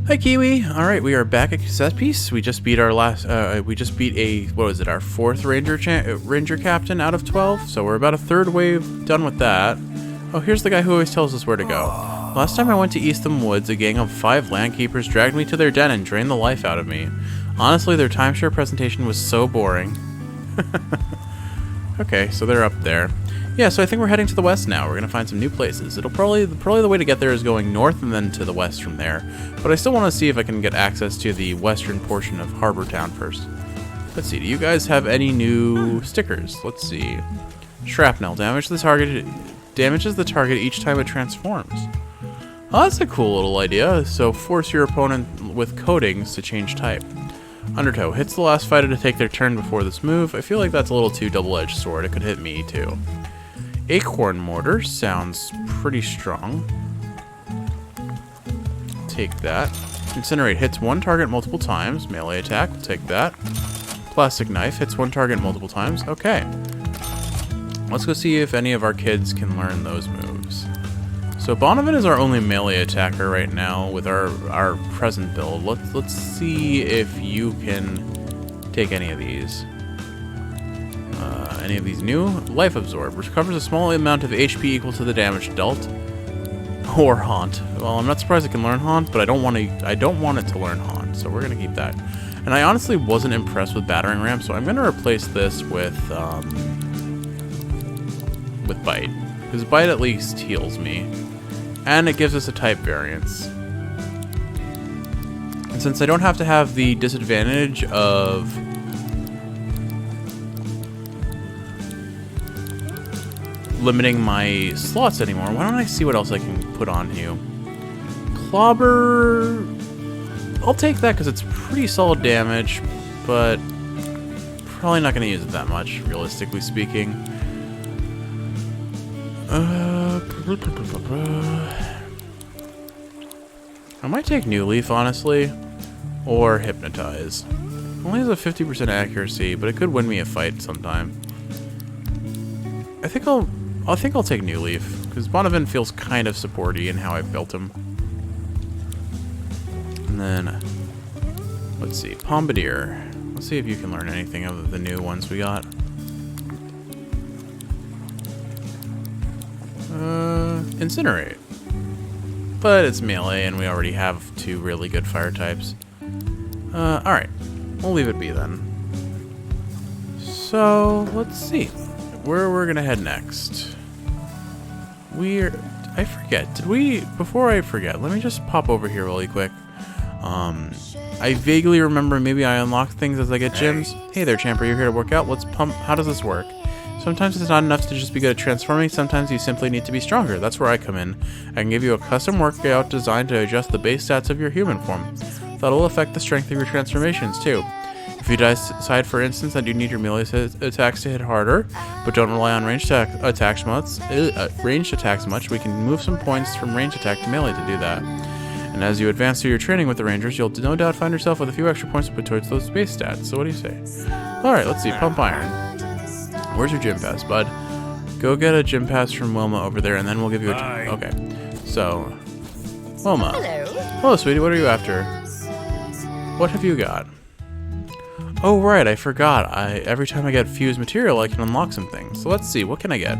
Hi Kiwi. All right, we are back at Cassette Piece. We just beat our last. We just beat a what was it? Our fourth Ranger captain out of 12. So we're about a third wave done with that. Oh, here's the guy who always tells us where to go. Last time I went to Eastham Woods, a gang of 5 landkeepers dragged me to their den and drained the life out of me. Honestly, their timeshare presentation was so boring. Okay, so they're up there. Yeah, so I think we're heading to the west now. We're gonna find some new places. It'll probably the way to get there is going north and then to the west from there. But I still want to see if I can get access to the western portion of Harbor Town first. Let's see. Do you guys have any new stickers? Let's see. Shrapnel damages the target each time it transforms. Oh, that's a cool little idea. So force your opponent with coatings to change type. Undertow hits the last fighter to take their turn before this move. I feel like that's a little too double-edged sword. It could hit me too. Acorn Mortar sounds pretty strong. Take that. Incinerate hits one target multiple times. Melee attack, we'll take that. Plastic Knife hits one target multiple times. Okay. Let's go see if any of our kids can learn those moves. So Bonavin is our only melee attacker right now with our present build. Let's see if you can take any of these. Any of these new? Life Absorb. Recovers a small amount of HP equal to the damage dealt. Or Haunt. Well, I'm not surprised it can learn Haunt, but I don't want it to learn Haunt, so we're gonna keep that. And I honestly wasn't impressed with Battering Ram, so I'm gonna replace this with Bite. Because Bite at least heals me. And it gives us a type variance. And since I don't have to have the disadvantage of limiting my slots anymore, why don't I see what else I can put on you? Clobber, I'll take that because it's pretty solid damage, but probably not going to use it that much, realistically speaking. I might take New Leaf, honestly, or Hypnotize. Only has a 50% accuracy, but it could win me a fight sometime. I think I'll take New Leaf, because Bonavin feels kind of supporty in how I built him. And then, let's see, Bombardier. Let's see if you can learn anything of the new ones we got. Incinerate. But it's melee, and we already have 2 really good fire types. Alright. We'll leave it be then. So, let's see where we're gonna head next. I forget, before I forget, let me just pop over here really quick. I vaguely remember maybe I unlock things as I get gems. Hey there, Champer, you're here to work out. Let's pump. How does this work? Sometimes it's not enough to just be good at transforming. Sometimes you simply need to be stronger. That's where I come in. I can give you a custom workout designed to adjust the base stats of your human form. That'll affect the strength of your transformations too. If you decide, for instance, that you need your melee attacks to hit harder, but don't rely on ranged attacks much, we can move some points from ranged attack to melee to do that. And as you advance through your training with the Rangers, you'll no doubt find yourself with a few extra points to put towards those base stats. So what do you say? Alright, let's see. Pump Iron. Where's your gym pass, bud? Go get a gym pass from Wilma over there, and then we'll give you a gym. Okay. So, Wilma. Hello. Hello, sweetie. What are you after? What have you got? Oh, right. I forgot. Every time I get fused material, I can unlock some things. So let's see. What can I get?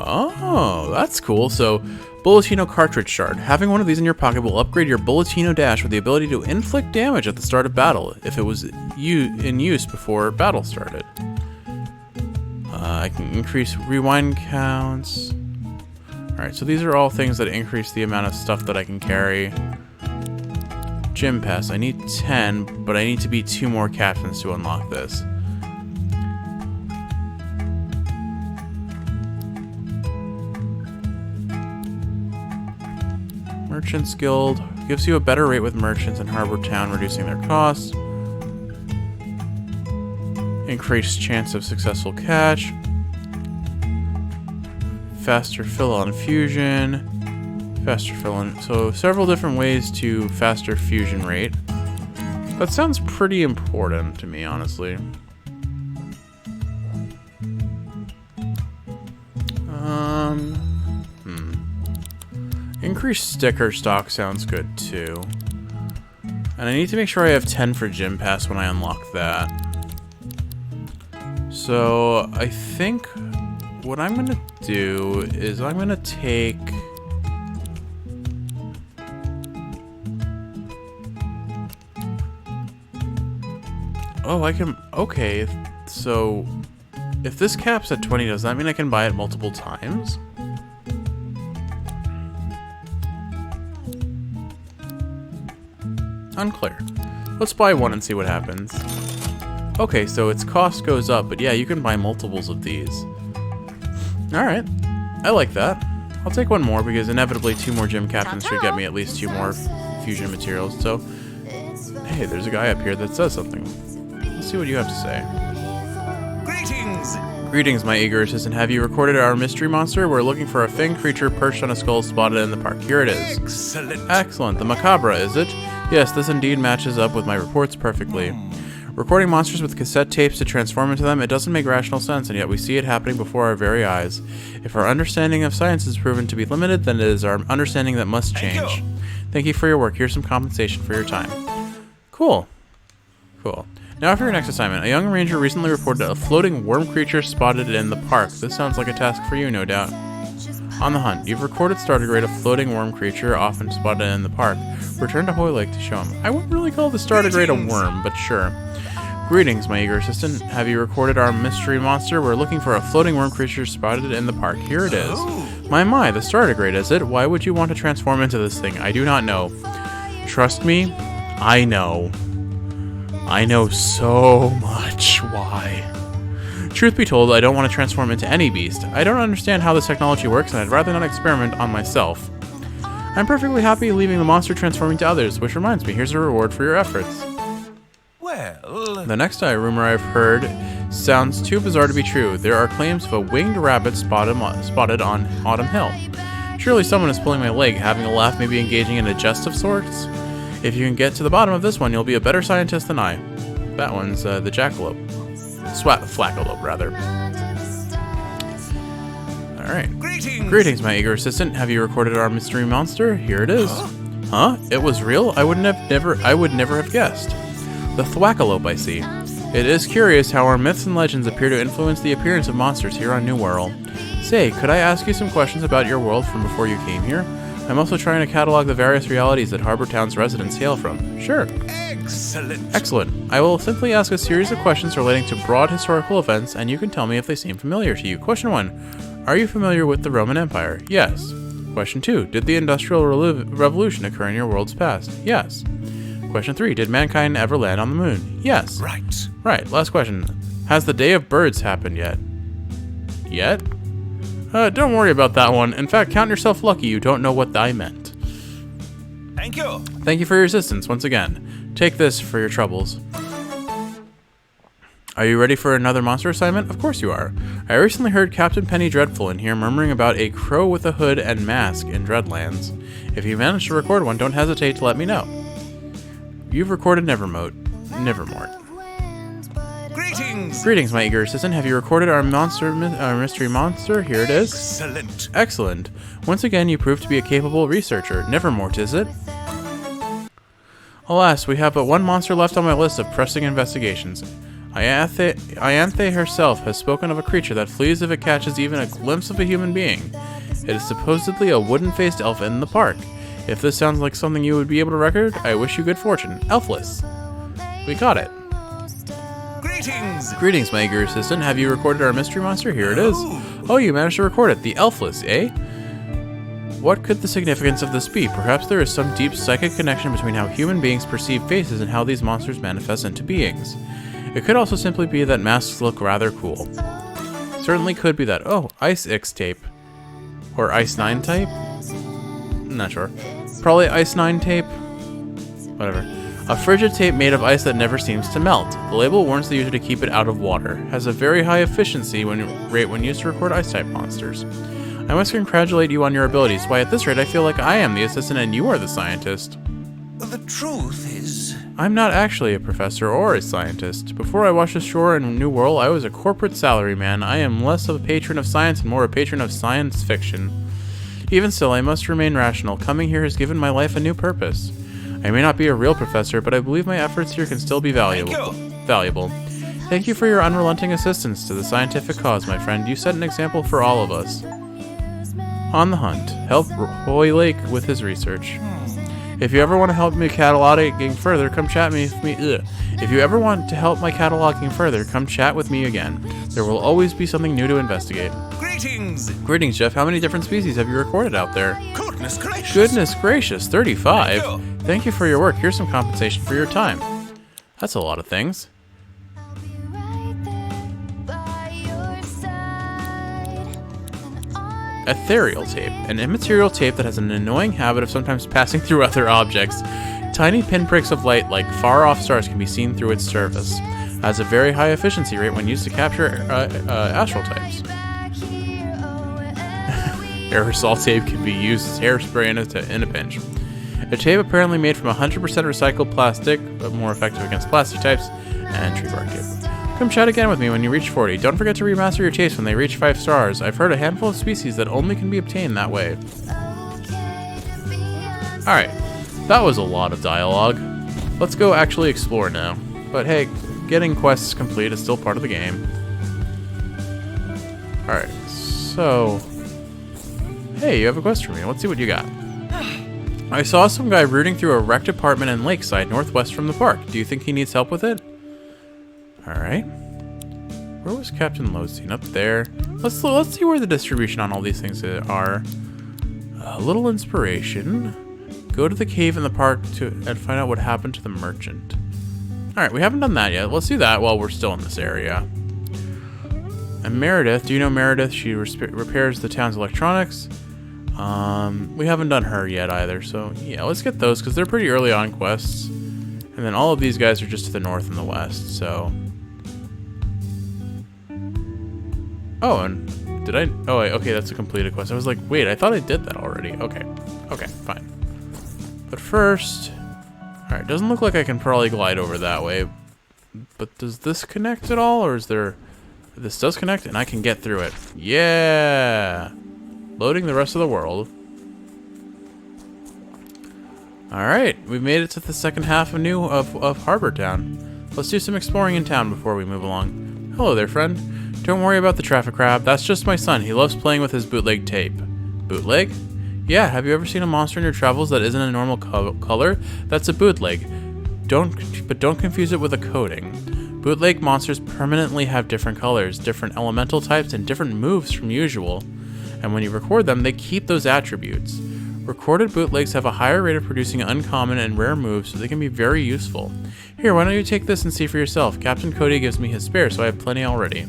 Oh, that's cool. So, Bulletino Cartridge Shard. Having one of these in your pocket will upgrade your Bulletino Dash with the ability to inflict damage at the start of battle if it was in use before battle started. I can increase rewind counts. Alright, so these are all things that increase the amount of stuff that I can carry. Gym Pass. I need 10, but I need to beat 2 more captains to unlock this. Merchants Guild gives you a better rate with merchants in Harbor Town, reducing their costs. Increased chance of successful catch. Faster fill on fusion. Faster fill on. So several different ways to faster fusion rate. That sounds pretty important to me, honestly. Increased sticker stock sounds good too. And I need to make sure I have 10 for Gym Pass when I unlock that. So I think what I'm gonna do is I'm gonna take... Oh, I can... Okay, so if this caps at 20, does that mean I can buy it multiple times? Unclear. Let's buy one and see what happens. Okay, so its cost goes up, but yeah, you can buy multiples of these. Alright, I like that. I'll take one more because inevitably 2 more gym captains should get me at least 2 more fusion materials. So, hey, there's a guy up here that says something. Let's see what you have to say. Greetings! Greetings, my eager assistant. Have you recorded our mystery monster? We're looking for a fanged creature perched on a skull spotted in the park. Here it is. Excellent. Excellent. The macabre, is it? Yes, this indeed matches up with my reports perfectly. Recording monsters with cassette tapes to transform into them, it doesn't make rational sense, and yet we see it happening before our very eyes. If our understanding of science is proven to be limited, then it is our understanding that must change. Thank you for your work. Here's some compensation for your time. Cool. Cool. Now for your next assignment. A young ranger recently reported a floating worm creature spotted in the park. This sounds like a task for you, no doubt. On the hunt. You've recorded Stardegrade, a floating worm creature often spotted in the park. Return to Hoy Lake to show him. I wouldn't really call the Stardegrade a worm, but sure. Greetings, my eager assistant. Have you recorded our mystery monster? We're looking for a floating worm creature spotted in the park. Here it is. My, the Stardegrade, is it? Why would you want to transform into this thing? I do not know. Trust me, I know. I know so much why. Truth be told, I don't want to transform into any beast. I don't understand how this technology works, and I'd rather not experiment on myself. I'm perfectly happy leaving the monster transforming to others, which reminds me, here's a reward for your efforts. Well... The next rumor I've heard sounds too bizarre to be true. There are claims of a winged rabbit spotted on Autumn Hill. Surely someone is pulling my leg, having a laugh, maybe engaging in a jest of sorts? If you can get to the bottom of this one, you'll be a better scientist than I. That one's the jackalope. Flackalope, rather. Alright. Greetings, my eager assistant. Have you recorded our mystery monster? Here it is. Huh? It was real? I would never have guessed. The Thwackalope, I see. It is curious how our myths and legends appear to influence the appearance of monsters here on New World. Say, could I ask you some questions about your world from before you came here? I'm also trying to catalog the various realities that Harbor Town's residents hail from. Sure. Excellent. I will simply ask a series of questions relating to broad historical events, and you can tell me if they seem familiar to you. Question 1. Are you familiar with the Roman Empire? Yes. Question 2. Did the Industrial Revolution occur in your world's past? Yes. Question 3. Did mankind ever land on the moon? Yes. Right. Last question. Has the Day of Birds happened yet? Don't worry about that one. In fact, count yourself lucky you don't know what I meant. Thank you. Thank you for your assistance once again. Take this for your troubles. Are you ready for another monster assignment? Of course you are. I recently heard Captain Penny Dreadful in here murmuring about a crow with a hood and mask in Dreadlands. If you manage to record one, don't hesitate to let me know. You've recorded Nevermort. Greetings, my eager assistant. Have you recorded our mystery monster? Here it is. Excellent. Once again, you prove to be a capable researcher. Nevermort, is it? Alas, we have but one monster left on my list of pressing investigations. Ianthe herself has spoken of a creature that flees if it catches even a glimpse of a human being. It is supposedly a wooden-faced elf in the park. If this sounds like something you would be able to record, I wish you good fortune. Elfless. We got it. Greetings, my eager assistant. Have you recorded our mystery monster? Here it is. Oh, you managed to record it. The Elfless, eh? What could the significance of this be? Perhaps there is some deep psychic connection between how human beings perceive faces and how these monsters manifest into beings. It could also simply be that masks look rather cool. Certainly could be that. Oh, Ice X tape. Or Ice 9 tape? Not sure. Probably Ice 9 tape. Whatever. A frigid tape made of ice that never seems to melt. The label warns the user to keep it out of water. Has a very high efficiency rate when used to record ice-type monsters. I must congratulate you on your abilities. Why, at this rate, I feel like I am the assistant and you are the scientist. The truth is... I'm not actually a professor or a scientist. Before I washed ashore in New World, I was a corporate salaryman. I am less of a patron of science and more a patron of science fiction. Even still, I must remain rational. Coming here has given my life a new purpose. I may not be a real professor, but I believe my efforts here can still be valuable. Thank you for your unrelenting assistance to the scientific cause, my friend. You set an example for all of us. On the hunt. Help Roy Lake with his research. If you ever want to help me cataloging further, come chat with me. If you ever want to help my cataloging further, come chat with me again. There will always be something new to investigate. Greetings! Greetings, Jeff. How many different species have you recorded out there? Goodness gracious! Goodness gracious, 35. Thank you. Thank you for your work. Here's some compensation for your time. That's a lot of things. Ethereal tape, an immaterial tape that has an annoying habit of sometimes passing through other objects. Tiny pinpricks of light like far-off stars can be seen through its surface. It has a very high efficiency rate when used to capture astral types. Aerosol tape can be used as hairspray in a pinch. A tape apparently made from 100% recycled plastic, but more effective against plastic types, and tree bark tape. Come chat again with me when you reach 40. Don't forget to remaster your tapes when they reach 5 stars. I've heard a handful of species that only can be obtained that way. Alright, that was a lot of dialogue. Let's go actually explore now. But hey, getting quests complete is still part of the game. Alright, so... Hey, you have a quest for me. Let's see what you got. I saw some guy rooting through a wrecked apartment in Lakeside, northwest from the park. Do you think he needs help with it? Alright. Where was Captain Losine? Up there. Let's see where the distribution on all these things are. A little inspiration. Go to the cave in the park and find out what happened to the merchant. Alright, we haven't done that yet. Let's do that while we're still in this area. And Meredith. Do you know Meredith? She repairs the town's electronics. We haven't done her yet either. So, yeah, let's get those because they're pretty early on quests. And then all of these guys are just to the north and the west, so... Oh, and did I? Oh, okay, that's a completed quest. I was like, wait, I thought I did that already. Okay, fine. But first, all right, doesn't look like I can probably glide over that way. But does this connect at all, or is there? This does connect, and I can get through it. Yeah, loading the rest of the world. All right, we've made it to the second half of Harbor Town. Let's do some exploring in town before we move along. Hello there, friend. Don't worry about the traffic crab. That's just my son. He loves playing with his bootleg tape. Bootleg? Yeah, have you ever seen a monster in your travels that isn't a normal color? That's a bootleg. Don't confuse it with a coating. Bootleg monsters permanently have different colors, different elemental types, and different moves from usual. And when you record them, they keep those attributes. Recorded bootlegs have a higher rate of producing uncommon and rare moves, so they can be very useful. Here, why don't you take this and see for yourself? Captain Cody gives me his spare, so I have plenty already.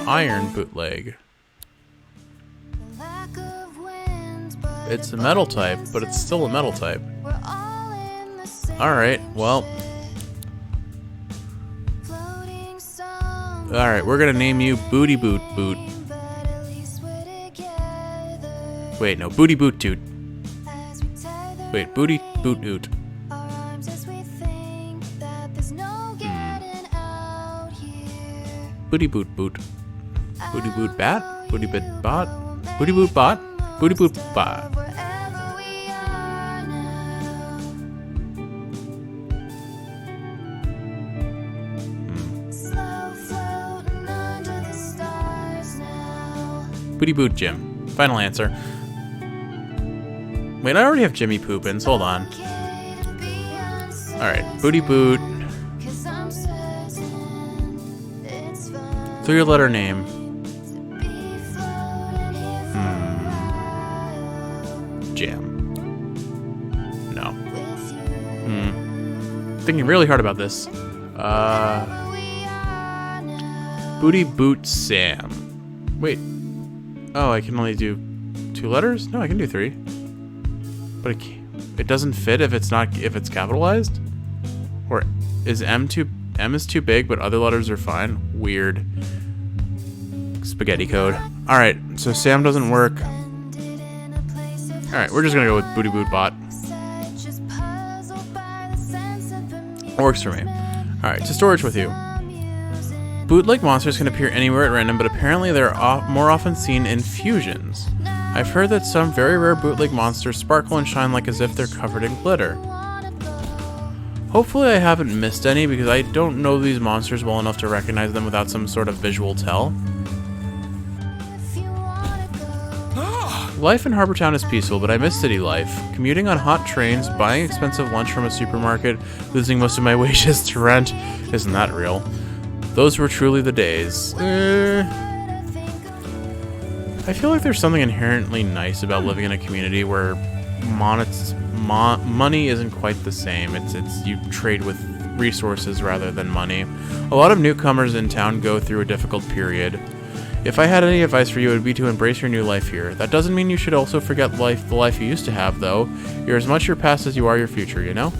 Iron bootleg. It's a metal type, but it's still a metal type. Alright, well. Alright, we're gonna name you Booty Boot Boot. Wait, no, Booty Boot Toot. Wait, Booty Boot Oot. Booty Boot Boot. Booty Boot Bat? Booty Boot Bot? Booty Boot Bot? Booty Boot Bot. Booty Boot Jim. Final answer. Wait, I already have Jimmy Poopins. Hold on. Alright, Booty Boot. 3-letter name. Jam. No. Thinking really hard about this. Booty Boot Sam. Wait. Oh, I can only do 2 letters? No, I can do 3. But it doesn't fit if it's capitalized? Or is M is too big, but other letters are fine? Weird. Spaghetti code. Alright, so Sam doesn't work. Alright, we're just gonna go with Booty Boot Bot. Works for me. Alright, to storage with you. Bootleg monsters can appear anywhere at random, but apparently they're more often seen in fusions. I've heard that some very rare bootleg monsters sparkle and shine like as if they're covered in glitter. Hopefully I haven't missed any because I don't know these monsters well enough to recognize them without some sort of visual tell. Life in Harbor Town is peaceful, but I miss city life. Commuting on hot trains, buying expensive lunch from a supermarket, losing most of my wages to rent. Isn't that real? Those were truly the days. I feel like there's something inherently nice about living in a community where money isn't quite the same. It's you trade with resources rather than money. A lot of newcomers in town go through a difficult period. If I had any advice for you, it would be to embrace your new life here. That doesn't mean you should also forget the life you used to have, though. You're as much your past as you are your future, you know?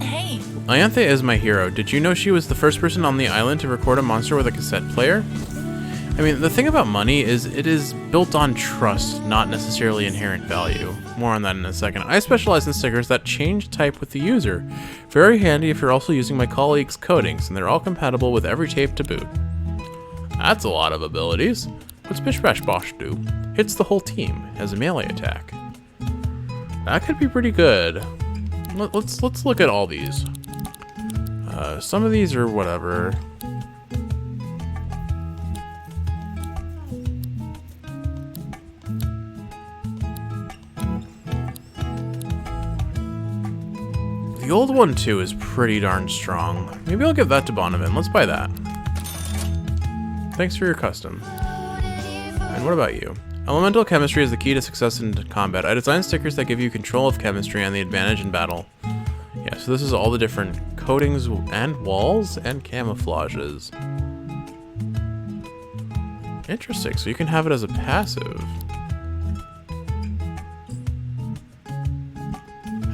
Hey! Ianthe is my hero. Did you know she was the first person on the island to record a monster with a cassette player? I mean, the thing about money is it is built on trust, not necessarily inherent value. More on that in a second. I specialize in stickers that change type with the user. Very handy if you're also using my colleagues' coatings, and they're all compatible with every tape to boot. That's a lot of abilities. What's Bish Bash Bosh do? Hits the whole team, has a melee attack. That could be pretty good. Let's look at all these. Some of these are whatever. The old one too is pretty darn strong. Maybe I'll give that to Bonavin. Let's buy that. Thanks for your custom. And what about you? Elemental chemistry is the key to success in combat. I designed stickers that give you control of chemistry and the advantage in battle. Yeah, so this is all the different coatings and walls and camouflages. Interesting, so you can have it as a passive.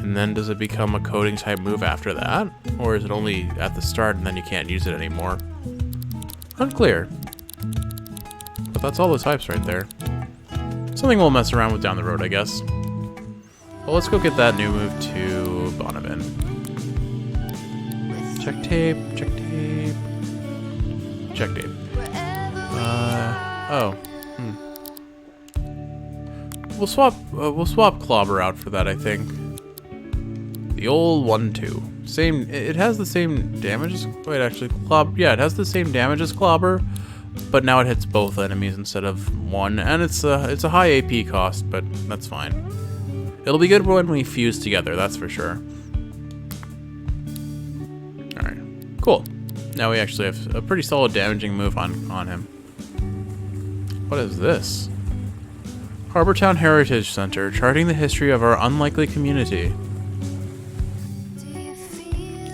And then does it become a coating type move after that? Or is it only at the start and then you can't use it anymore? Unclear. But that's all the types right there. Something we'll mess around with down the road, I guess. Well, let's go get that new move to Bonavin. Check tape, check tape. Check tape. We'll swap Clobber out for that, I think. The old 1-2. Same, it has the same damage as, wait, actually, yeah, it has the same damage as Clobber, but now it hits both enemies instead of one, and it's a high AP cost, but that's fine. It'll be good when we fuse together, that's for sure. Alright, cool. Now we actually have a pretty solid damaging move on him. What is this? Harbor Town Heritage Center, charting the history of our unlikely community.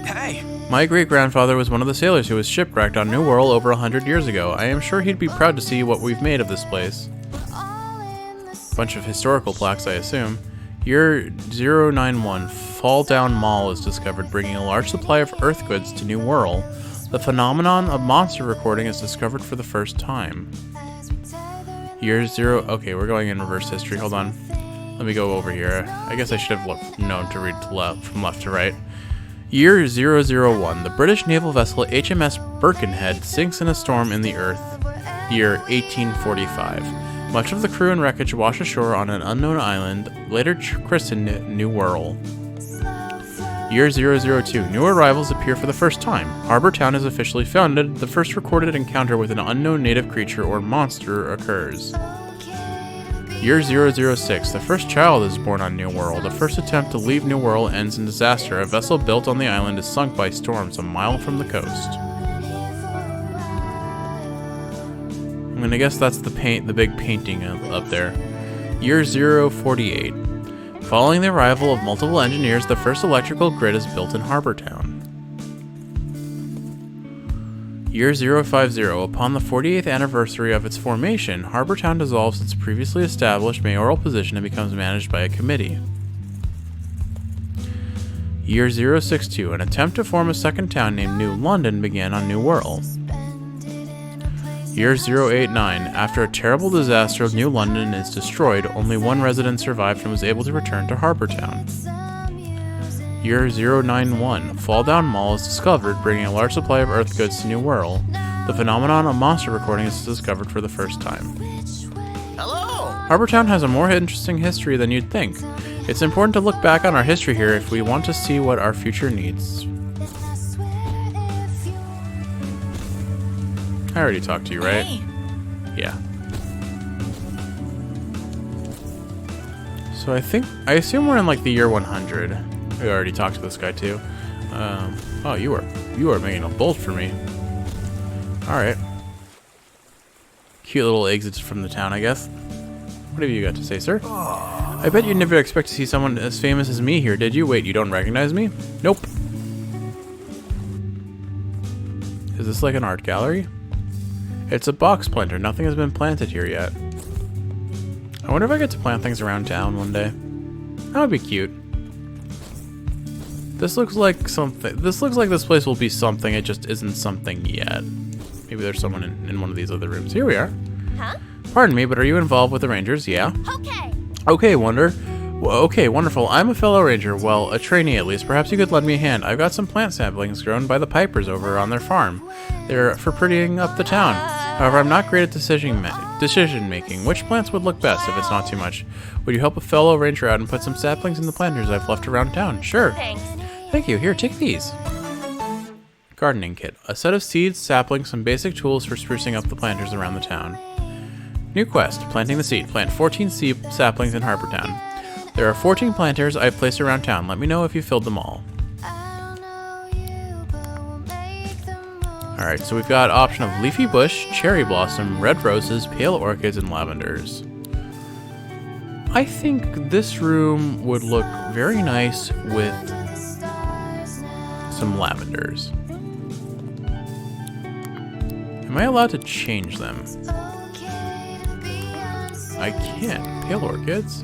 Hey! My great-grandfather was one of the sailors who was shipwrecked on New World over 100 years ago. I am sure he'd be proud to see what we've made of this place. Bunch of historical plaques, I assume. Year 091, Fall Down Mall is discovered, bringing a large supply of earth goods to New World. The phenomenon of monster recording is discovered for the first time. Year 0... Okay, we're going in reverse history. Hold on. Let me go over here. I guess I should have known to read from left to right. Year 001. The British naval vessel HMS Birkenhead sinks in a storm in the Earth. Year 1845. Much of the crew and wreckage wash ashore on an unknown island, later christened New World. Year 002. New arrivals appear for the first time. Harbor Town is officially founded. The first recorded encounter with an unknown native creature or monster occurs. Year 006. The first child is born on New World. The first attempt to leave New World ends in disaster. A vessel built on the island is sunk by storms a mile from the coast. I'm gonna guess that's the big painting up there. Year 048. Following the arrival of multiple engineers, the first electrical grid is built in Harbor Town. Year 050. Upon the 48th anniversary of its formation, Harbor Town dissolves its previously established mayoral position and becomes managed by a committee. Year 062. An attempt to form a second town named New London began on New World. Year 089. After a terrible disaster, New London is destroyed. Only one resident survived and was able to return to Harbor Town. Year 091. Fall Down Mall is discovered, bringing a large supply of earth goods to New World. The phenomenon of monster recording is discovered for the first time. Hello. Harbortown has a more interesting history than you'd think. It's important to look back on our history here if we want to see what our future needs. I already talked to you, right? Hey. Yeah. So I assume we're in like the year 100. We already talked to this guy too. Oh, you are making a bolt for me. All right. Cute little exits from the town, I guess. What have you got to say, sir? I bet you'd never expect to see someone as famous as me here, did you? Wait, you don't recognize me? Nope. Is this like an art gallery? It's a box planter. Nothing has been planted here yet. I wonder if I get to plant things around town one day. That would be cute. This looks like something. This looks like this place will be something. It just isn't something yet. Maybe there's someone in one of these other rooms. Here we are. Huh? Pardon me, but are you involved with the Rangers? Yeah. Okay. Okay, okay, wonderful. I'm a fellow ranger. Well, a trainee at least. Perhaps you could lend me a hand. I've got some plant samplings grown by the Pipers over on their farm. They're for prettying up the town. However, I'm not great at decision making. Which plants would look best if it's not too much? Would you help a fellow ranger out and put some saplings in the planters I've left around town? Sure. Thanks. Thank you. Here, take these. Gardening kit. A set of seeds, saplings, some basic tools for sprucing up the planters around the town. New quest. Planting the seed. Plant 14 saplings in Harbortown. There are 14 planters I've placed around town. Let me know if you filled them all. Alright, so we've got option of leafy bush, cherry blossom, red roses, pale orchids, and lavenders. I think this room would look very nice with some lavenders. Am I allowed to change them? I can't. Pale orchids.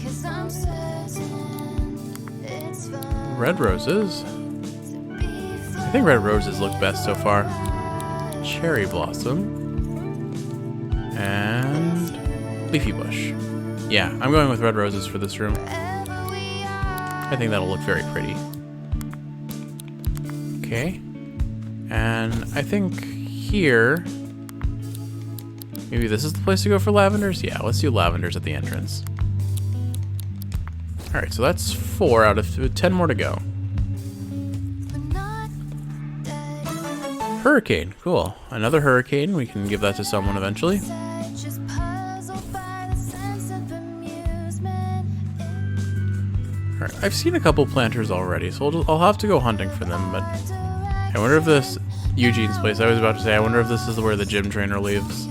Red roses. I think red roses look best so far. Cherry blossom. And leafy bush. Yeah, I'm going with red roses for this room. I think that'll look very pretty. Okay. And I think here... maybe this is the place to go for lavenders? Yeah, let's do lavenders at the entrance. Alright, so that's 4 out of 10 more to go. Hurricane, cool. Another hurricane, we can give that to someone eventually. Alright, I've seen a couple planters already, so I'll have to go hunting for them, but... I wonder if this... Eugene's place, I was about to say, I wonder if this is where the gym trainer lives.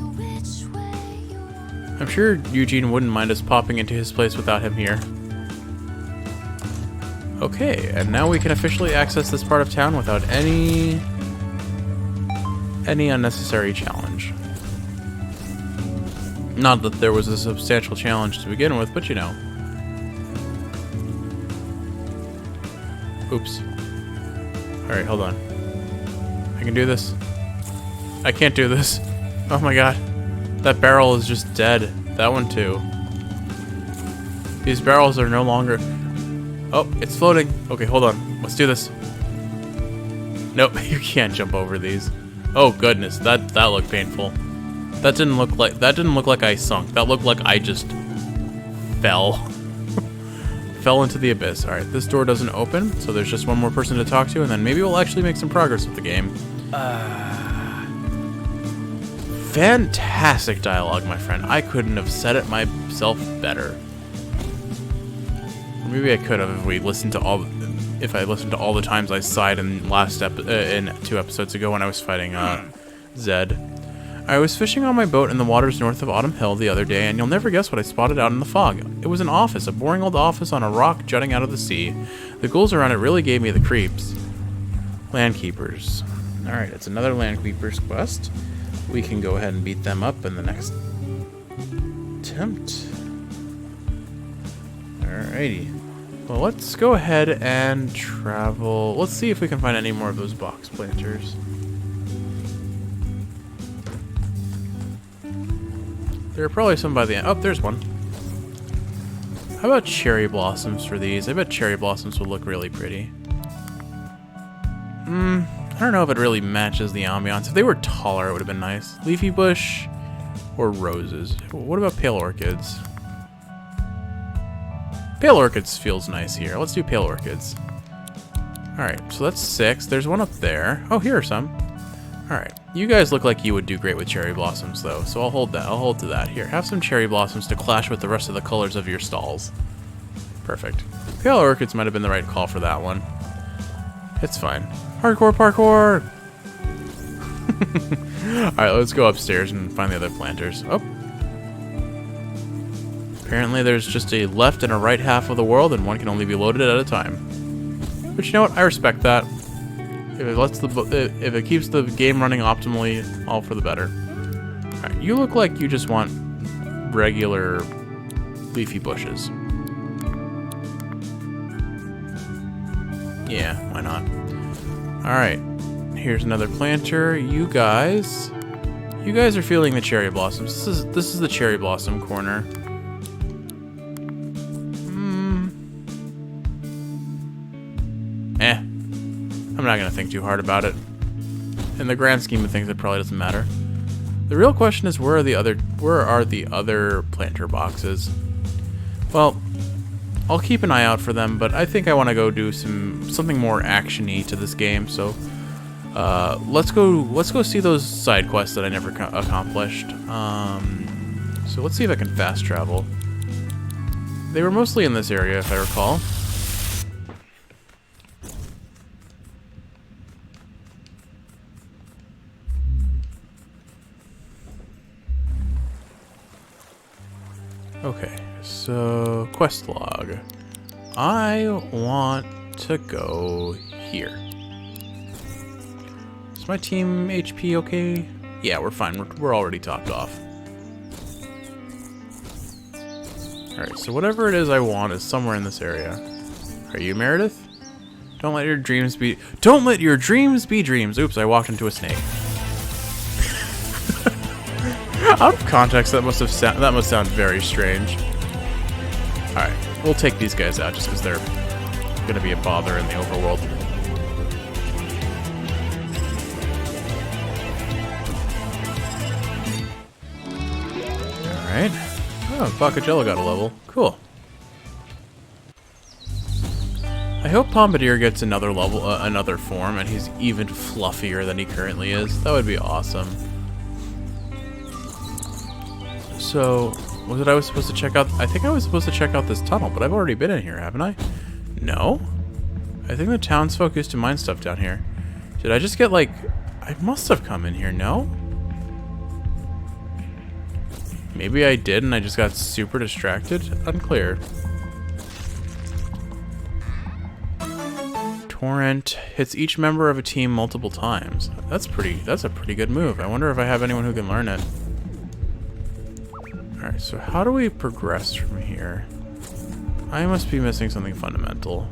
I'm sure Eugene wouldn't mind us popping into his place without him here. Okay, and now we can officially access this part of town without any unnecessary challenge. Not that there was a substantial challenge to begin with, but you know. Oops. Alright, hold on. I can do this. I can't do this. Oh my god. That barrel is just dead. That one too. These barrels are no longer... oh, it's floating. Okay, hold on. Let's do this. Nope, you can't jump over these. Oh goodness, that looked painful. That didn't look like I sunk. That looked like I just fell. Fell into the abyss. Alright, this door doesn't open, so there's just one more person to talk to, and then maybe we'll actually make some progress with the game. Fantastic dialogue, my friend. I couldn't have said it myself better. Or maybe I could have if I listened to all the times I sighed in in 2 episodes ago when I was fighting Zed. I was fishing on my boat in the waters north of Autumn Hill the other day, and you'll never guess what I spotted out in the fog. It was an office, a boring old office on a rock jutting out of the sea. The ghouls around it really gave me the creeps. Landkeepers. Alright, it's another Landkeepers quest. We can go ahead and beat them up in the next attempt. Alrighty. Well, let's go ahead and travel. Let's see if we can find any more of those box planters. There are probably some by the end. Oh, there's one. How about cherry blossoms for these? I bet cherry blossoms would look really pretty. I don't know if it really matches the ambiance. If they were taller, it would have been nice. Leafy bush. or roses? What about pale orchids? Pale orchids feels nice here. Let's do pale orchids. Alright, so that's 6. There's one up there. Oh, here are some. Alright, you guys look like you would do great with cherry blossoms, though, so I'll hold that. I'll hold to that. Here, have some cherry blossoms to clash with the rest of the colors of your stalls. Perfect. Pale orchids might have been the right call for that one. It's fine. Hardcore parkour! Alright, let's go upstairs and find the other planters. Oh. Apparently there's just a left and a right half of the world, and one can only be loaded at a time. But you know what? I respect that. If it keeps the game running optimally, all for the better. Alright, you look like you just want regular leafy bushes. Yeah, why not? Alright, here's another planter. You guys are feeling the cherry blossoms. This is the cherry blossom corner. I'm not gonna think too hard about it. In the grand scheme of things, it probably doesn't matter. The real question is, where are the other planter boxes? Well, I'll keep an eye out for them, but I think I want to go do something more action-y to this game. So let's go see those side quests that I never accomplished. So let's see if I can fast travel. They were mostly in this area, if I recall. Okay, so quest log. I want to go here. Is my team HP okay? Yeah, we're fine. We're already topped off. Alright, so whatever it is I want is somewhere in this area. Are you Meredith? Don't let your dreams be dreams. Oops, I walked into a snake. Out of context, that must sound very strange. Alright, we'll take these guys out just because they're gonna be a bother in the overworld. Alright. Oh, Baccagello got a level. Cool. I hope Pompadour gets another level, another form, and he's even fluffier than he currently is. That would be awesome. So, was I supposed to check out? I think I was supposed to check out this tunnel, but I've already been in here, haven't I? No? I think the townsfolk used to mine stuff down here. Did I just get, like... I must have come in here, no? Maybe I did and I just got super distracted? Unclear. Torrent hits each member of a team multiple times. That's a pretty good move. I wonder if I have anyone who can learn it. Alright, so how do we progress from here? I must be missing something fundamental.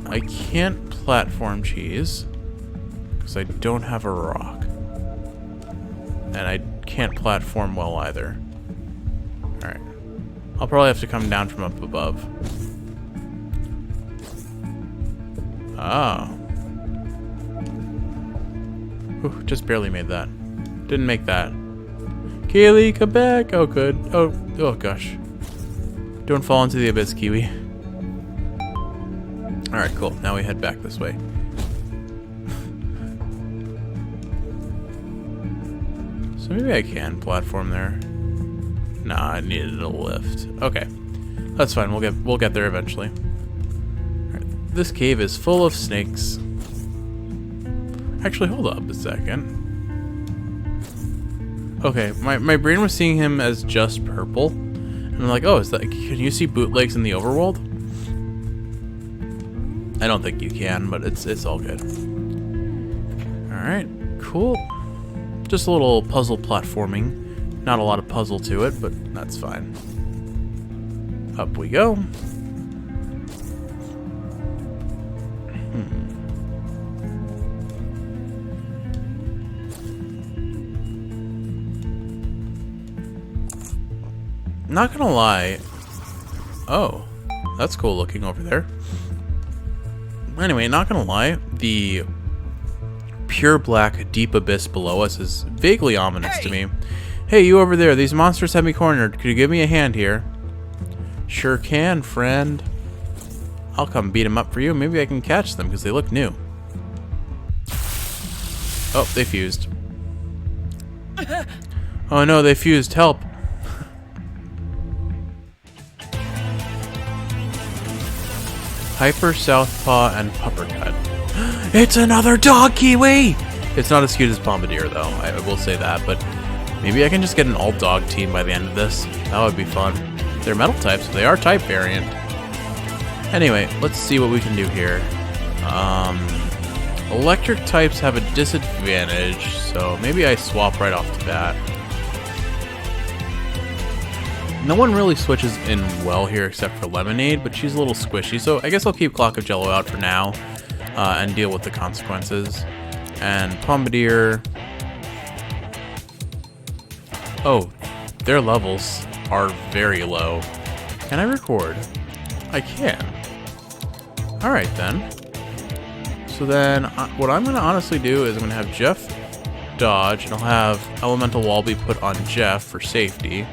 I can't platform cheese because I don't have a rock. And I can't platform well either. Alright. I'll probably have to come down from up above. Oh. Ooh, just barely made that. Didn't make that. Kaylee, come back! Oh, good. Oh gosh. Don't fall into the abyss, Kiwi. Alright, cool. Now we head back this way. So maybe I can platform there. Nah, I needed a lift. Okay. That's fine. We'll get there eventually. Alright, this cave is full of snakes. Actually, hold up a second. Okay, my brain was seeing him as just purple. And I'm like, oh, can you see bootlegs in the overworld? I don't think you can, but it's all good. Alright, cool. Just a little puzzle platforming. Not a lot of puzzle to it, but that's fine. Up we go. Not gonna lie. Oh, that's cool looking over there. Anyway, not gonna lie, the pure black deep abyss below us is vaguely ominous to me. Hey, you over there, these monsters have me cornered. Could you give me a hand here? Sure can, friend. I'll come beat them up for you. Maybe I can catch them because they look new. Oh, they fused. Oh no, they fused. Help. Hyper, Southpaw, and Puppercut. It's another dog Kiwi! It's not as cute as Bombardier, though. I will say that, but maybe I can just get an all-dog team by the end of this. That would be fun. They're metal types, so they are type variant. Anyway, let's see what we can do here. Electric types have a disadvantage, so maybe I swap right off the bat. No one really switches in well here except for Lemonade, but she's a little squishy, so I guess I'll keep Clock of Jello out for now and deal with the consequences. And Bombardier... Oh, their levels are very low. Can I record? I can. Alright then. So then, what I'm going to honestly do is I'm going to have Jeff dodge, and I'll have Elemental Wall be put on Jeff for safety.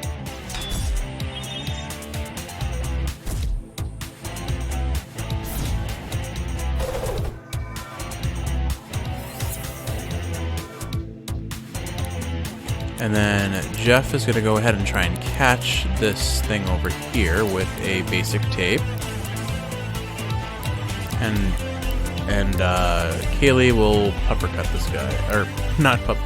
And then Jeff is going to go ahead and try and catch this thing over here with a basic tape. And Kaylee will puppercut this guy. Or, not pup.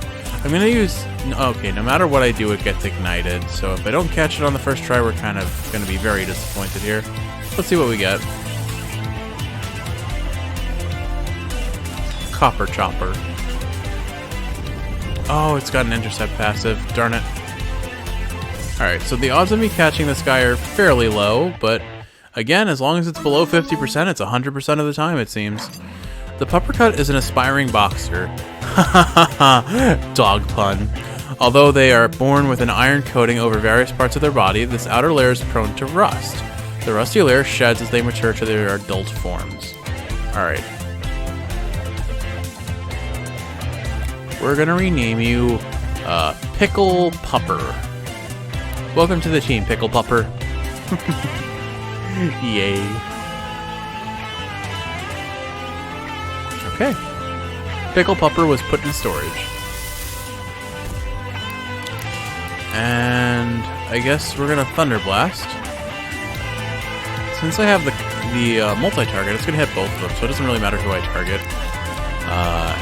I'm going to use... Okay, no matter what I do, it gets ignited. So if I don't catch it on the first try, we're kind of going to be very disappointed here. Let's see what we get. Copper Chopper. Oh, it's got an intercept passive. Darn it. Alright, so the odds of me catching this guy are fairly low, but again, as long as it's below 50%, it's 100% of the time, it seems. The Puppercut is an aspiring boxer. Dog pun. Although they are born with an iron coating over various parts of their body, this outer layer is prone to rust. The rusty layer sheds as they mature to their adult forms. Alright. We're gonna rename you PicklePupper. Welcome to the team, PicklePupper. Yay. Okay. PicklePupper was put in storage. And I guess we're gonna Thunder Blast. Since I have the multi-target, it's gonna hit both of them, so it doesn't really matter who I target.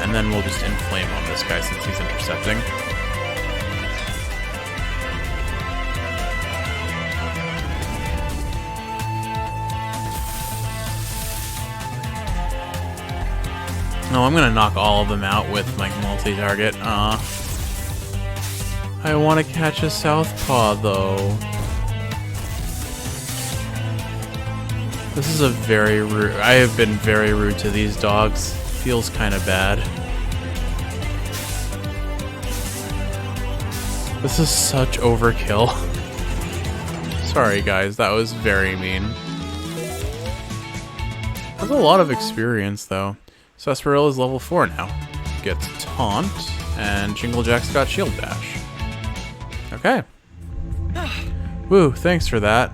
And then we'll just inflame on this guy since he's intercepting. No, I'm gonna knock all of them out with my multi-target. I want to catch a Southpaw though. This is a very rude. I have been very rude to these dogs. Feels kind of bad. This is such overkill. Sorry guys, that was very mean. Has a lot of experience though. Sarsaparilla is level 4 now. Gets Taunt, and Jinglejack's got Shield Bash. Okay. Woo, thanks for that.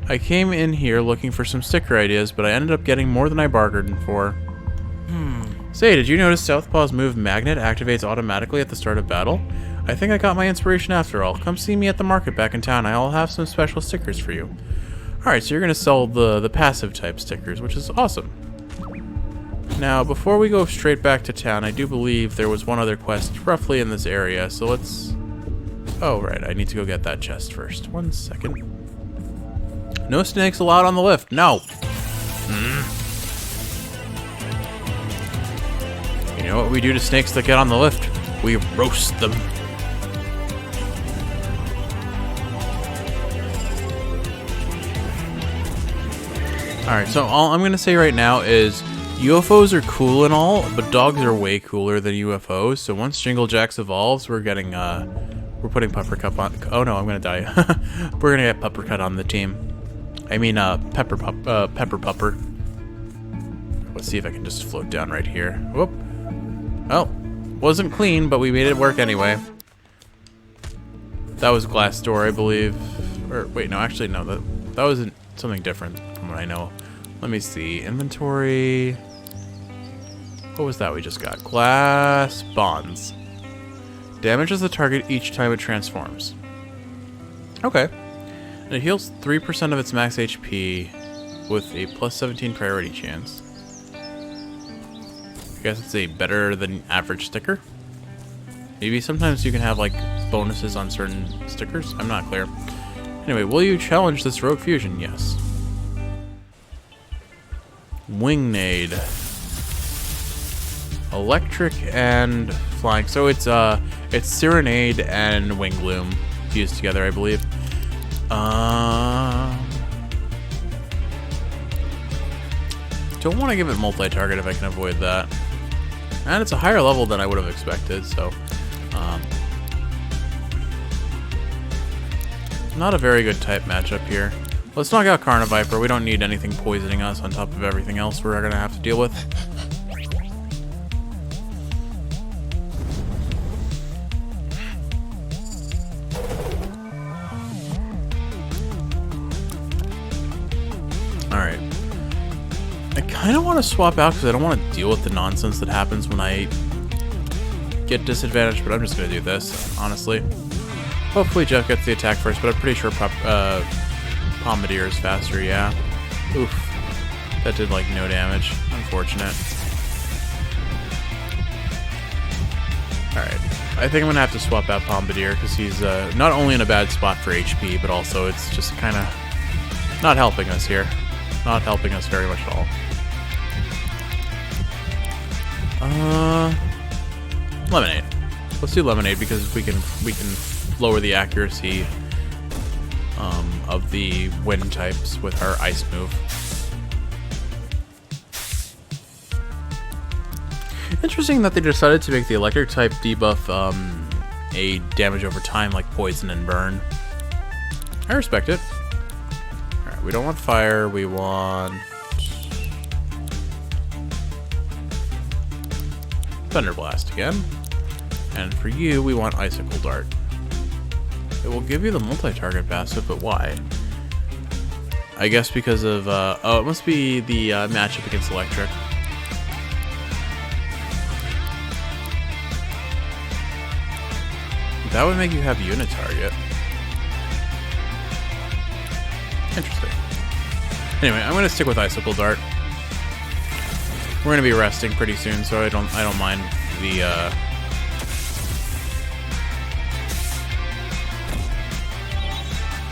I came in here looking for some sticker ideas, but I ended up getting more than I bargained for. Say, did you notice Southpaw's move Magnet activates automatically at the start of battle? I think I got my inspiration after all. Come see me at the market back in town. I'll have some special stickers for you. Alright, so you're going to sell the passive type stickers, which is awesome. Now, before we go straight back to town, I do believe there was one other quest roughly in this area, so let's... Oh, right, I need to go get that chest first. 1 second. No snakes allowed on the lift. No! You know what we do to snakes that get on the lift? We roast them. Alright, so all I'm going to say right now is UFOs are cool and all, but dogs are way cooler than UFOs. So once Jinglejax evolves, we're getting, we're putting Puppercut on... Oh no, I'm going to die. We're going to get Puppercut on the team. I mean, PicklePupper. Let's see if I can just float down right here. Whoop. Oh, Wasn't clean, but we made it work anyway. That was glass door, I believe. Or wait, no, actually no. That was something different from what I know. Let me see. Inventory. What was that we just got? Glass bonds. Damages the target each time it transforms. Okay. And it heals 3% of its max HP with a plus 17 priority chance. I guess it's a better than average sticker. Maybe sometimes you can have like bonuses on certain stickers. I'm not clear. Anyway, will you challenge this rogue fusion? Yes. Wingnade. Electric and flying. So it's Serenade and Wing Gloom fused together, I believe. Don't want to give it multi-target if I can avoid that. And it's a higher level than I would have expected, so not a very good type matchup here. Let's knock out Carniviper. We don't need anything poisoning us on top of everything else we're gonna have to deal with. Alright. I kind of want to swap out because I don't want to deal with the nonsense that happens when I get disadvantaged, but I'm just going to do this, honestly. Hopefully Jeff gets the attack first, but I'm pretty sure Bombardier is faster, yeah. Oof. That did, like, no damage. Unfortunate. Alright. I think I'm going to have to swap out Bombardier because he's not only in a bad spot for HP, but also it's just kind of not helping us here. Not helping us very much at all. Lemonade. Let's do Lemonade because we can lower the accuracy of the wind types with our ice move. Interesting that they decided to make the electric type debuff a damage over time like poison and burn. I respect it. Alright, we don't want fire, we want Thunder Blast again. And for you, we want Icicle Dart. It will give you the multi-target passive, but why? I guess because of, oh, it must be the matchup against Electric. That would make you have unit target. Interesting. Anyway, I'm gonna stick with Icicle Dart. We're gonna be resting pretty soon, so I don't mind the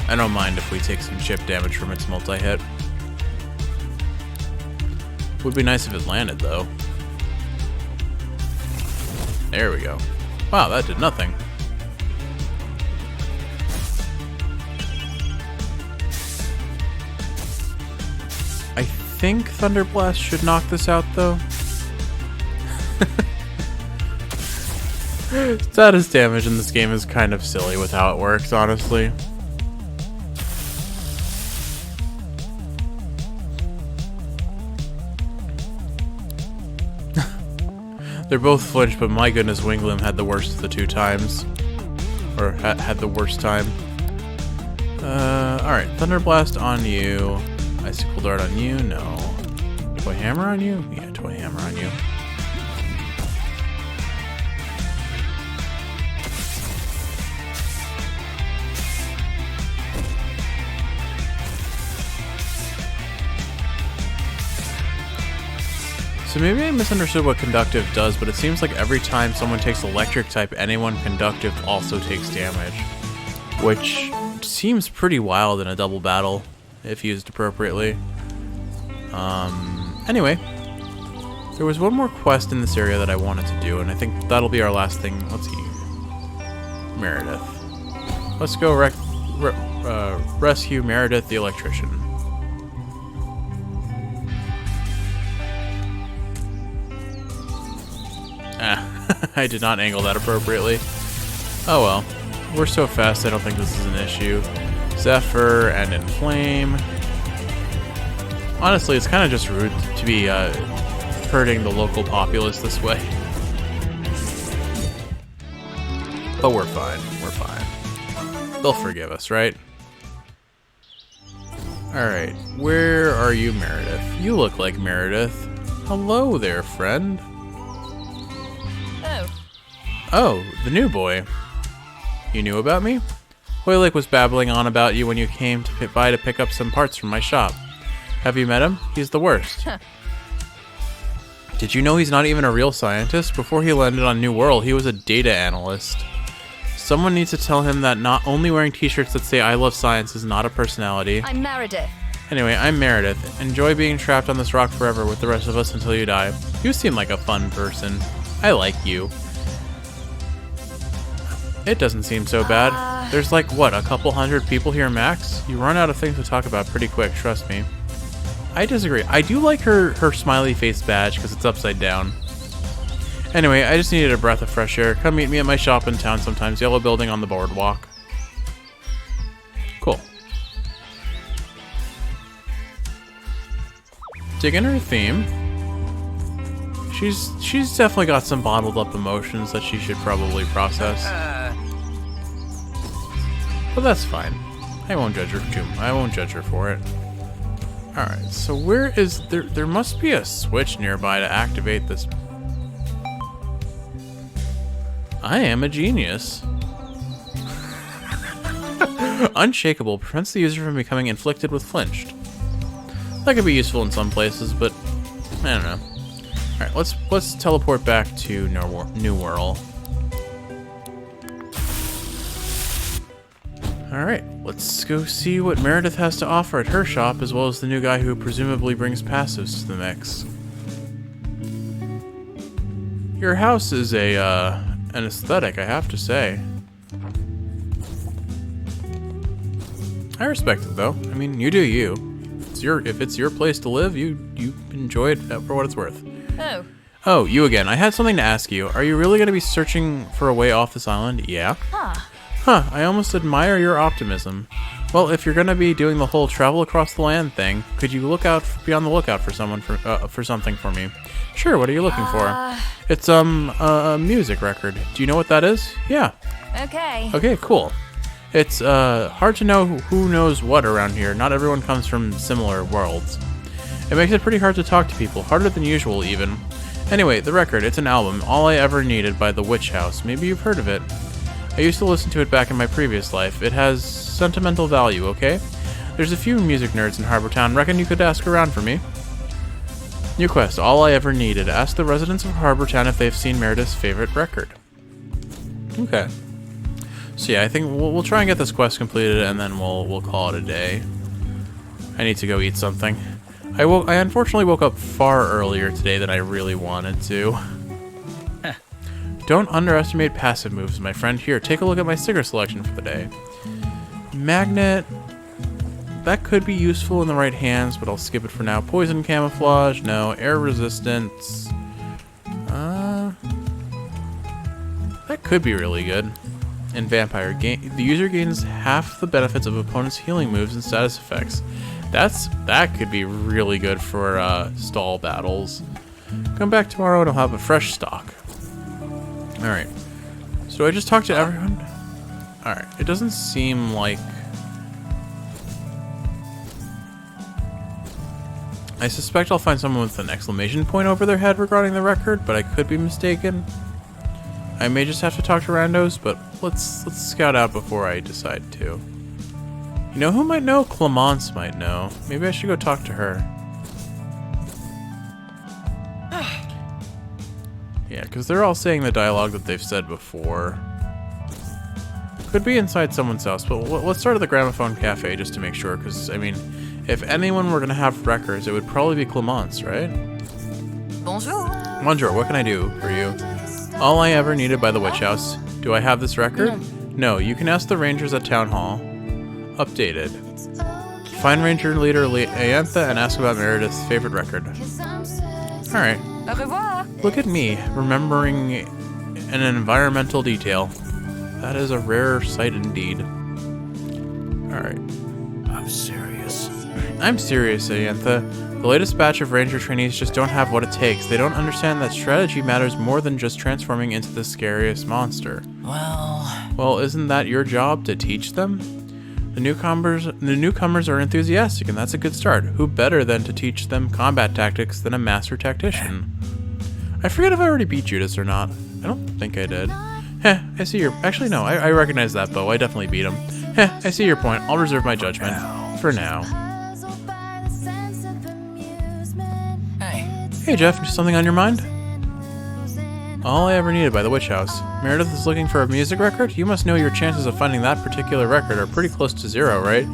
I don't mind if we take some chip damage from its multi-hit. Would be nice if it landed though. There we go. Wow, that did nothing. I think Thunder Blast should knock this out, though. Status damage in this game is kind of silly with how it works, honestly. They're both flinched, but my goodness, Wingloom had the worst of the two times. Or had the worst time. Alright, Thunder Blast on you. Icicle Dart on you? No. Toy Hammer on you? Yeah, Toy Hammer on you. So maybe I misunderstood what Conductive does, but it seems like every time someone takes Electric type, anyone Conductive also takes damage. Which seems pretty wild in a double battle, if used appropriately. Anyway, there was one more quest in this area that I wanted to do, and I think that'll be our last thing. Let's see. Meredith. Let's go rescue Meredith the Electrician. I did not angle that appropriately. Oh well. We're so fast, I don't think this is an issue. Zephyr and Inflame. Honestly, it's kind of just rude to be hurting the local populace this way. But we're fine. We're fine. They'll forgive us, right? Alright, where are you, Meredith? You look like Meredith. Hello there, friend. Oh. Oh, the new boy. You knew about me? Hoylik was babbling on about you when you came by to pick up some parts from my shop. Have you met him? He's the worst. Huh. Did you know he's not even a real scientist? Before he landed on New World, he was a data analyst. Someone needs to tell him that not only wearing t-shirts that say I love science is not a personality. I'm Meredith. Anyway, I'm Meredith. Enjoy being trapped on this rock forever with the rest of us until you die. You seem like a fun person. I like you. It doesn't seem so bad. There's like, what, a couple hundred people here max? You run out of things to talk about pretty quick, trust me. I disagree. I do like her smiley face badge because it's upside down. Anyway, I just needed a breath of fresh air. Come meet me at my shop in town sometimes. Yellow building on the boardwalk. Cool. Digging her theme. She's definitely got some bottled up emotions that she should probably process. But that's fine. I won't judge her for it. Alright, so where is there must be a switch nearby to activate this. I am a genius. Unshakable prevents the user from becoming inflicted with flinched. That could be useful in some places, but I don't know. Alright, let's teleport back to New World. Alright, let's go see what Meredith has to offer at her shop, as well as the new guy who presumably brings passives to the mix. Your house is an aesthetic, I have to say. I respect it though. I mean, you do you. If it's your place to live, you enjoy it for what it's worth. Oh. Oh, you again. I had something to ask you. Are you really going to be searching for a way off this island? Yeah. Huh, I almost admire your optimism. Well, if you're going to be doing the whole travel across the land thing, could you be on the lookout for something for me? Sure, what are you looking for? It's a music record. Do you know what that is? Yeah. Okay. Okay, cool. It's hard to know who knows what around here. Not everyone comes from similar worlds. It makes it pretty hard to talk to people, harder than usual even. Anyway, the record, it's an album, All I Ever Needed by the Witch House. Maybe you've heard of it. I used to listen to it back in my previous life. It has sentimental value, okay? There's a few music nerds in Harbortown. Reckon you could ask around for me. New quest, All I Ever Needed. Ask the residents of Harbortown if they've seen Meredith's favorite record. Okay. So yeah, I think we'll try and get this quest completed, and then we'll call it a day. I need to go eat something. I unfortunately woke up far earlier today than I really wanted to. Don't underestimate passive moves, my friend. Here, take a look at my sticker selection for the day. Magnet. That could be useful in the right hands, but I'll skip it for now. Poison camouflage, no. Air resistance. That could be really good. And vampire. The user gains half the benefits of opponents' healing moves and status effects. That could be really good for stall battles. Come back tomorrow and I'll have a fresh stock. Alright. So I just talked to everyone? Alright. It doesn't seem like... I suspect I'll find someone with an exclamation point over their head regarding the record, but I could be mistaken. I may just have to talk to randos, but let's scout out before I decide to. You know who might know? Clemence might know. Maybe I should go talk to her. Yeah, because they're all saying the dialogue that they've said before. Could be inside someone's house, but let's start at the Gramophone Cafe just to make sure, because, I mean, if anyone were going to have records, it would probably be Clemence, right? Bonjour. Bonjour, what can I do for you? All I Ever Needed by the Witch House. Do I have this record? No, you can ask the rangers at Town Hall. Updated. Find Ranger Leader Aantha and ask about Meredith's favorite record. Alright. Au revoir. Look at me, remembering an environmental detail. That is a rare sight indeed. Alright. I'm serious. I'm serious, Aantha. The latest batch of Ranger trainees just don't have what it takes. They don't understand that strategy matters more than just transforming into the scariest monster. Well... Well, isn't that your job to teach them? The newcomers are enthusiastic, and that's a good start. Who better than to teach them combat tactics than a master tactician? I forget if I already beat Judas or not. I don't think I did. Heh, I see your... Actually, no, I recognize that bow. I definitely beat him. Heh, I see your point. I'll reserve my judgment. For now. Hey, Jeff, something on your mind? All I ever needed by the witch house. Meredith is looking for a music record? You must know your chances of finding that particular record are pretty close to zero, right?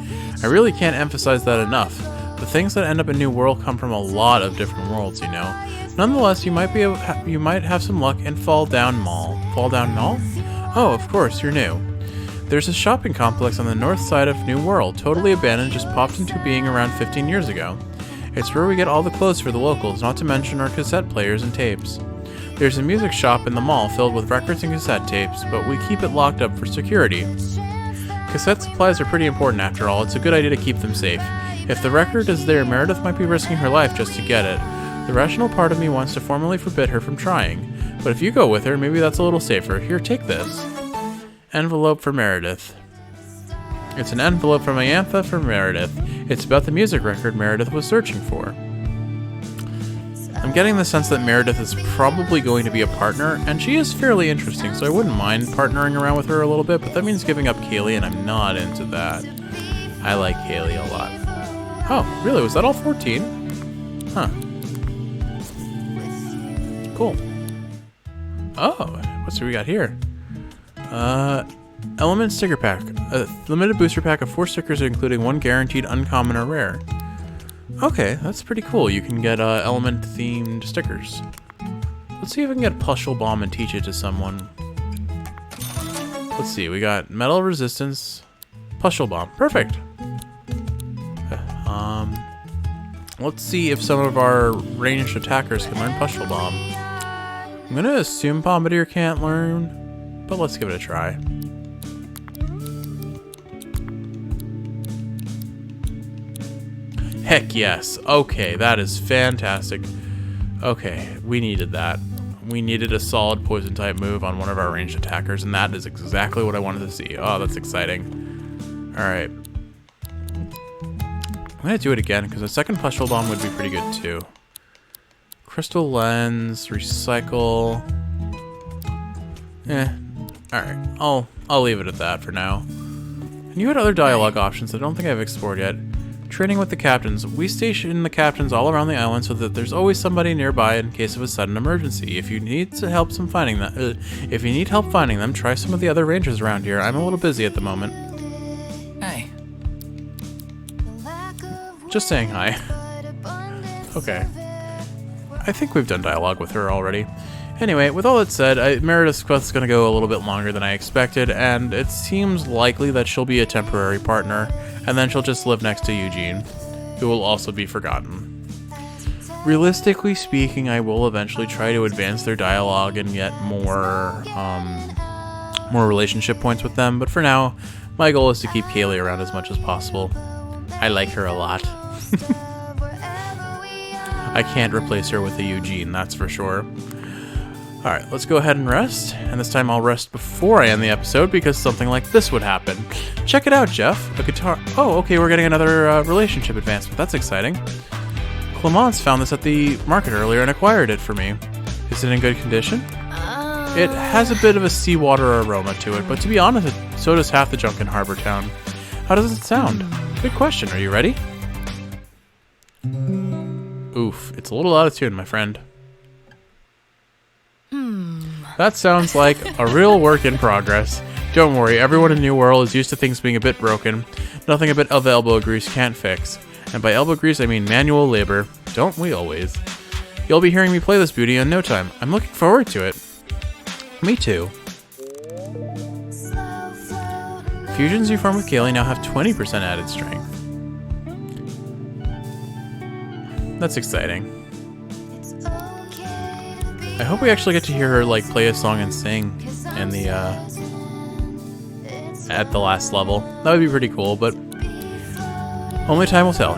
I really can't emphasize that enough. The things that end up in New World come from a lot of different worlds, you know. Nonetheless, you might have some luck in Fall Down Mall. Fall Down Mall? Oh, of course, you're new. There's a shopping complex on the north side of New World, totally abandoned, just popped into being around 15 years ago. It's where we get all the clothes for the locals, not to mention our cassette players and tapes. There's a music shop in the mall filled with records and cassette tapes, but we keep it locked up for security. Cassette supplies are pretty important after all. It's a good idea to keep them safe. If the record is there, Meredith might be risking her life just to get it. The rational part of me wants to formally forbid her from trying, but if you go with her, maybe that's a little safer. Here, take this. Envelope for Meredith. It's an envelope from Iantha for Meredith. It's about the music record Meredith was searching for. I'm getting the sense that Meredith is probably going to be a partner, and she is fairly interesting, so I wouldn't mind partnering around with her a little bit, but that means giving up Kaylee, and I'm not into that. I like Kaylee a lot. Oh, really? Was that all 14? Huh. Cool. Oh, what's we got here? Element sticker pack. A limited booster pack of 4 stickers including 1 guaranteed uncommon or rare. Okay, that's pretty cool. You can get element themed stickers. Let's see if I can get Pushel Bomb and teach it to someone. Let's see, we got metal resistance, Pushel Bomb. Perfect. Let's see if some of our ranged attackers can learn Pushel Bomb. I'm gonna assume Bombardier can't learn, but let's give it a try. Heck yes. Okay, that is fantastic. Okay, we needed that. We needed a solid poison type move on one of our ranged attackers, and that is exactly what I wanted to see. Oh, that's exciting. Alright. I'm gonna do it again, because a second Pushel Bomb would be pretty good too. Crystal Lens, Recycle. Alright, I'll leave it at that for now. And you had other dialogue options I don't think I've explored yet. Training with the captains. We station the captains all around the island so that there's always somebody nearby in case of a sudden emergency. If you need help finding them, try some of the other rangers around here. I'm a little busy at the moment. Hey. Just saying hi. Okay. I think we've done dialogue with her already. Anyway, with all that said, Meredith's quest's gonna go a little bit longer than I expected, and it seems likely that she'll be a temporary partner, and then she'll just live next to Eugene, who will also be forgotten. Realistically speaking, I will eventually try to advance their dialogue and get more relationship points with them, but for now, my goal is to keep Kaylee around as much as possible. I like her a lot. I can't replace her with a Eugene, that's for sure. Alright, let's go ahead and rest, and this time I'll rest before I end the episode because something like this would happen. Check it out, Jeff. A guitar. Oh, okay, we're getting another relationship advancement. That's exciting. Clemence found this at the market earlier and acquired it for me. Is it in good condition? It has a bit of a seawater aroma to it, but to be honest, so does half the junk in Harbor Town. How does it sound? Good question. Are you ready? Oof, it's a little out of tune, my friend. That sounds like a real work in progress. Don't worry, everyone in New World is used to things being a bit broken. Nothing a bit of elbow grease can't fix. And by elbow grease, I mean manual labor. Don't we always? You'll be hearing me play this beauty in no time. I'm looking forward to it. Me too. Fusions you form with Kaylee now have 20% added strength. That's exciting. I hope we actually get to hear her like play a song and sing in the at the last level. That would be pretty cool, but only time will tell.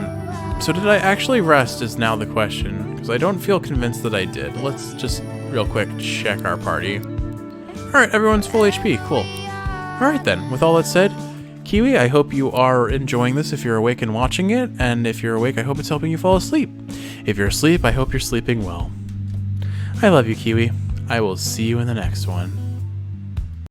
So did I actually rest is now the question, because I don't feel convinced that I did. Let's just real quick check our party. Alright, everyone's full HP, cool. Alright then, with all that said, Kiwi, I hope you are enjoying this if you're awake and watching it, and if you're awake, I hope it's helping you fall asleep. If you're asleep, I hope you're sleeping well. I love you, Kiwi. I will see you in the next one.